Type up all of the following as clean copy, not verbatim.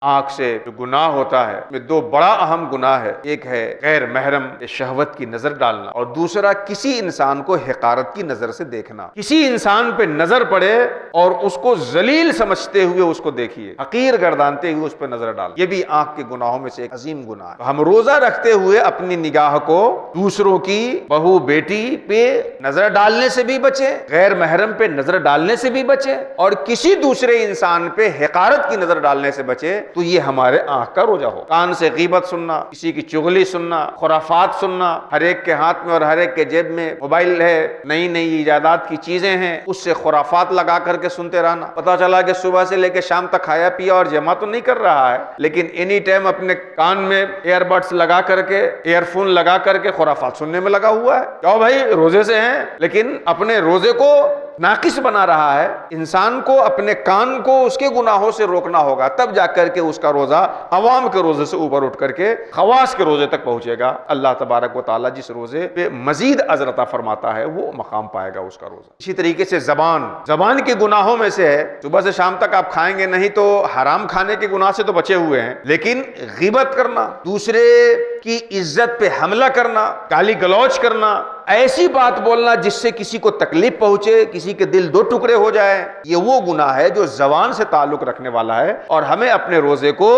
آنکھ سے جو گناہ ہوتا ہے میں دو بڑا اہم گناہ ہے، ایک ہے غیر محرم شہوت کی نظر ڈالنا، اور دوسرا کسی انسان کو حقارت کی نظر سے دیکھنا۔ کسی انسان پہ نظر پڑے اور اس کو ذلیل سمجھتے ہوئے اس کو دیکھیے، حقیر گردانتے ہوئے اس پہ نظر ڈال، یہ بھی آنکھ کے گناہوں میں سے ایک عظیم گناہ ہے۔ ہم روزہ رکھتے ہوئے اپنی نگاہ کو دوسروں کی بہو بیٹی پہ نظر ڈالنے سے بھی بچیں، غیر محرم پہ نظر ڈالنے سے بھی بچیں، اور کسی دوسرے انسان پہ حقارت کی نظر ڈالنے سے بچے، تو یہ ہمارے آنکھ کا روزہ ہو۔ کان سے غیبت سننا، کسی کی چغلی سننا، خرافات سننا، ہر ایک کے ہاتھ میں اور ہر ایک کے جیب میں موبائل ہے، نئی نئی ایجادات کی چیزیں ہیں، اس سے خرافات لگا کر کے سنتے رہنا۔ پتہ چلا کہ صبح سے لے کے شام تک کھایا پیا اور جمع تو نہیں کر رہا ہے، لیکن اینی ٹائم اپنے کان میں ایئر بڈس لگا کر کے، ایئر فون لگا کر کے خرافات سننے میں لگا ہوا ہے۔ کیوں بھائی؟ روزے سے ہیں، لیکن اپنے روزے کو ناقص بنا رہا ہے۔ انسان کو اپنے کان کو اس کے گناہوں سے روکنا ہوگا، تب جا کر کے اس کا روزہ عوام کے روزے سے اوپر اٹھ کر کے خواص کے روزے تک پہنچے گا۔ اللہ تبارک و تعالیٰ جس روزے پہ مزید اجر عطا فرماتا ہے وہ مقام پائے گا اس کا روزہ۔ اسی طریقے سے زبان کے گناہوں میں سے ہے، صبح سے شام تک آپ کھائیں گے نہیں تو حرام کھانے کے گناہ سے تو بچے ہوئے ہیں، لیکن غیبت کرنا، دوسرے کی عزت پہ حملہ کرنا، گالی گلوچ کرنا، ایسی بات بولنا جس سے کسی کو تکلیف پہنچے، کسی کے دل دو ٹکڑے ہو جائے، یہ وہ گناہ ہے جو زبان سے تعلق رکھنے والا ہے، اور ہمیں اپنے روزے کو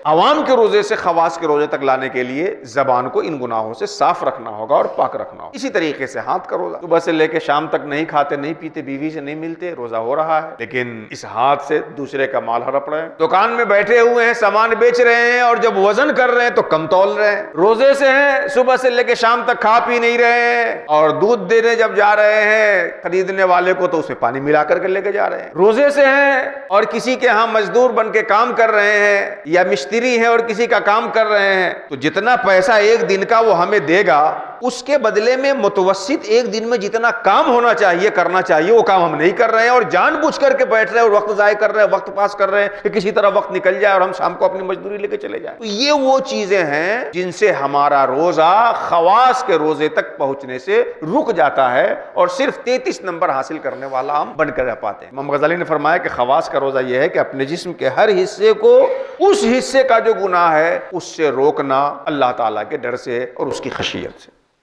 عوام کے روزے سے خواص کے روزے تک لانے کے لیے زبان کو ان گناہوں سے صاف رکھنا ہوگا اور پاک رکھنا ہوگا۔ اسی طریقے سے ہاتھ کا روزہ، صبح سے لے کے شام تک نہیں کھاتے نہیں پیتے، بیوی سے نہیں ملتے، روزہ ہو رہا ہے، لیکن اس ہاتھ سے دوسرے کا مال ہڑپ رہے ہیں، دکان میں بیٹھے ہوئے ہیں، سامان بیچ رہے ہیں، اور جب وزن کر رہے ہیں تو کم تول رہے ہیں۔ روزے سے ہیں، صبح سے لے کے شام تک کھا پی نہیں رہے ہیں، اور دودھ دینے جب جا رہے ہیں خریدنے والے کو تو اسے پانی ملا کر کے لے کے جا رہے ہیں۔ روزے سے ہیں اور کسی کے ہاں مزدور بن کے کام کر رہے ہیں، یا مستری ہیں اور کسی کا کام کر رہے ہیں، تو جتنا پیسہ ایک دن کا وہ ہمیں دے گا، اس کے بدلے میں متوسط ایک دن میں جتنا کام ہونا چاہیے کرنا چاہیے وہ کام ہم نہیں کر رہے ہیں، اور جان بوجھ کر کے بیٹھ رہے ہیں اور وقت ضائع کر رہے ہیں، وقت پاس کر رہے ہیں کہ کسی طرح وقت نکل جائے اور ہم شام کو اپنی مزدوری لے کے چلے جائیں۔ تو یہ وہ چیزیں ہیں جن سے ہمارا روزہ خواص کے روزے تک پہنچنے سے رک جاتا ہے، اور صرف 33 نمبر حاصل کرنے والا ہم بن کر رہ پاتے ہیں۔ امام غزالی نے فرمایا کہ خواص کا روزہ یہ ہے کہ اپنے جسم کے ہر حصے کو اس حصے کا جو گناہ ہے اس سے روکنا، اللہ تعالیٰ کے ڈر سے اور اس کی خشیت سے۔